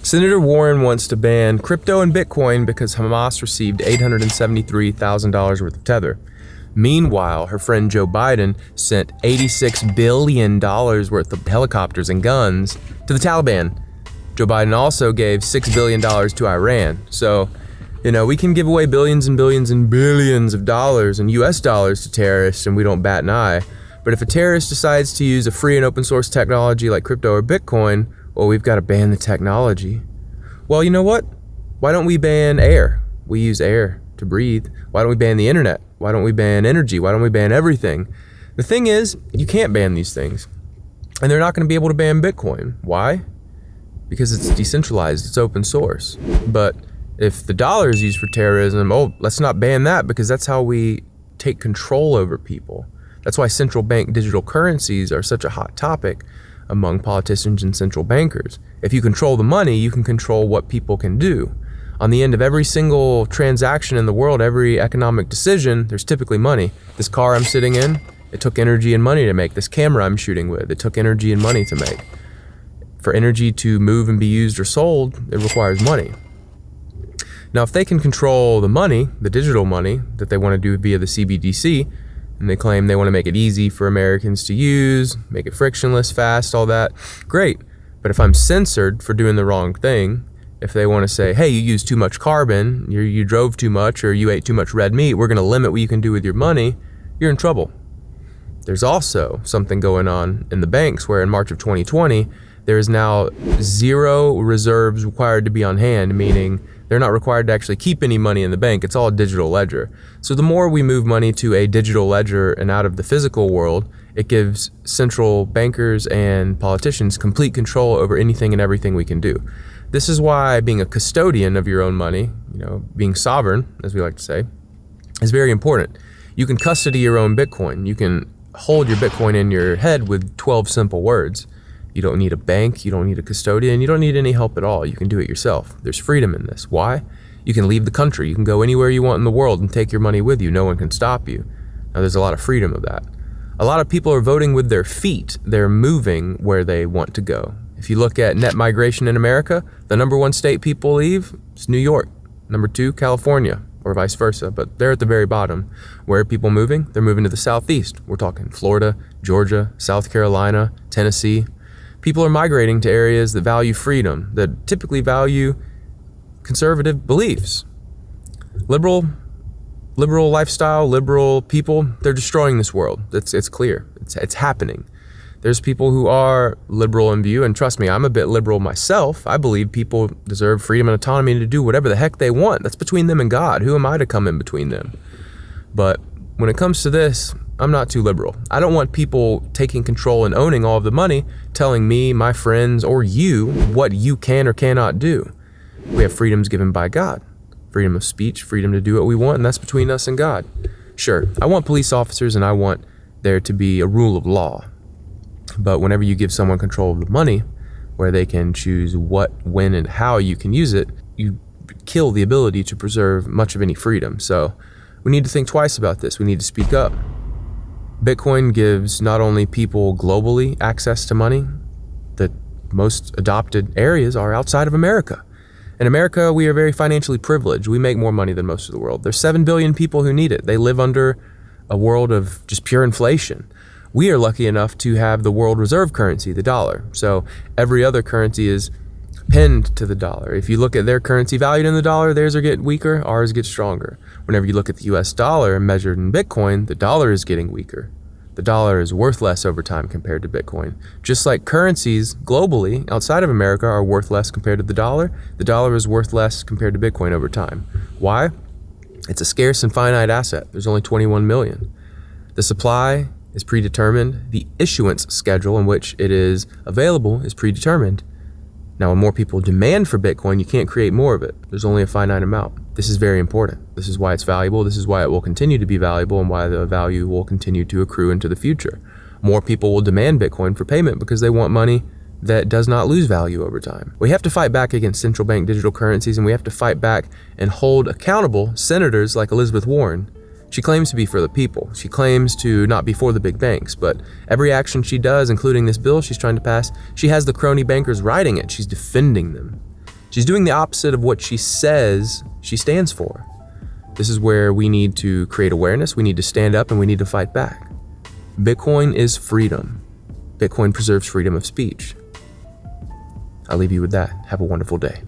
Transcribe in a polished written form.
Senator Warren wants to ban crypto and Bitcoin because Hamas received $873,000 worth of tether. Meanwhile, her friend Joe Biden sent $86 billion worth of helicopters and guns to the Taliban. Joe Biden also gave $6 billion to Iran. So, we can give away billions and billions and billions of dollars and US dollars to terrorists and we don't bat an eye. But if a terrorist decides to use a free and open source technology like crypto or Bitcoin, well, we've got to ban the technology. Well, you know what? Why don't we ban air? We use air to breathe. Why don't we ban the internet? Why don't we ban energy? Why don't we ban everything? The thing is, you can't ban these things. And they're not going to be able to ban Bitcoin. Why? Because it's decentralized, it's open source. But if the dollar is used for terrorism, let's not ban that because that's how we take control over people. That's why central bank digital currencies are such a hot topic among politicians and central bankers. If you control the money, you can control what people can do. On the end of every single transaction in the world, every economic decision, there's typically money. This car I'm sitting in, it took energy and money to make. This camera I'm shooting with, it took energy and money to make. For energy to move and be used or sold, it requires money. Now, if they can control the money, the digital money that they want to do via the CBDC, and they claim they want to make it easy for Americans to use, make it frictionless, fast, all that, great. But if I'm censored for doing the wrong thing, if they want to say, hey, you used too much carbon, you drove too much, or you ate too much red meat, we're going to limit what you can do with your money, you're in trouble. There's also something going on in the banks where in March of 2020, there is now zero reserves required to be on hand, meaning they're not required to actually keep any money in the bank. It's all a digital ledger. So the more we move money to a digital ledger and out of the physical world, it gives central bankers and politicians complete control over anything and everything we can do. This is why being a custodian of your own money, being sovereign, as we like to say, is very important. You can custody your own Bitcoin. You can hold your Bitcoin in your head with 12 simple words. You don't need a bank, you don't need a custodian, you don't need any help at all. You can do it yourself. There's freedom in this. Why? You can leave the country. You can go anywhere you want in the world and take your money with you. No one can stop you. Now, there's a lot of freedom of that. A lot of people are voting with their feet. They're moving where they want to go. If you look at net migration in America, the number one state people leave is New York. Number two, California, or vice versa. But they're at the very bottom. Where are people moving? They're moving to the southeast. We're talking Florida, Georgia, South Carolina, Tennessee. People are migrating to areas that value freedom, that typically value conservative beliefs. Liberal lifestyle, liberal people, they're destroying this world. It's clear. It's happening. There's people who are liberal in view, and trust me, I'm a bit liberal myself. I believe people deserve freedom and autonomy to do whatever the heck they want. That's between them and God. Who am I to come in between them? But when it comes to this, I'm not too liberal. I don't want people taking control and owning all of the money, telling me, my friends, or you what you can or cannot do. We have freedoms given by God. Freedom of speech, freedom to do what we want, and that's between us and God. Sure, I want police officers and I want there to be a rule of law. But whenever you give someone control of the money, where they can choose what, when, and how you can use it, you kill the ability to preserve much of any freedom. So we need to think twice about this. We need to speak up. Bitcoin gives not only people globally access to money, the most adopted areas are outside of America. In America, we are very financially privileged. We make more money than most of the world. There's 7 billion people who need it. They live under a world of just pure inflation. We are lucky enough to have the world reserve currency, the dollar. So every other currency is pinned to the dollar. If you look at their currency valued in the dollar, theirs are getting weaker, ours get stronger. Whenever you look at the US dollar measured in Bitcoin, the dollar is getting weaker. The dollar is worth less over time compared to Bitcoin. Just like currencies globally outside of America are worth less compared to the dollar is worth less compared to Bitcoin over time. Why? It's a scarce and finite asset. There's only 21 million. The supply is predetermined. The issuance schedule in which it is available is predetermined. Now, when more people demand for Bitcoin, you can't create more of it. There's only a finite amount. This is very important. This is why it's valuable. This is why it will continue to be valuable and why the value will continue to accrue into the future. More people will demand Bitcoin for payment because they want money that does not lose value over time. We have to fight back against central bank digital currencies, and we have to fight back and hold accountable senators like Elizabeth Warren. She claims to be for the people. She claims to not be for the big banks, but every action she does, including this bill she's trying to pass, she has the crony bankers writing it. She's defending them. She's doing the opposite of what she says she stands for. This is where we need to create awareness, we need to stand up, and we need to fight back. Bitcoin is freedom. Bitcoin preserves freedom of speech. I'll leave you with that. Have a wonderful day.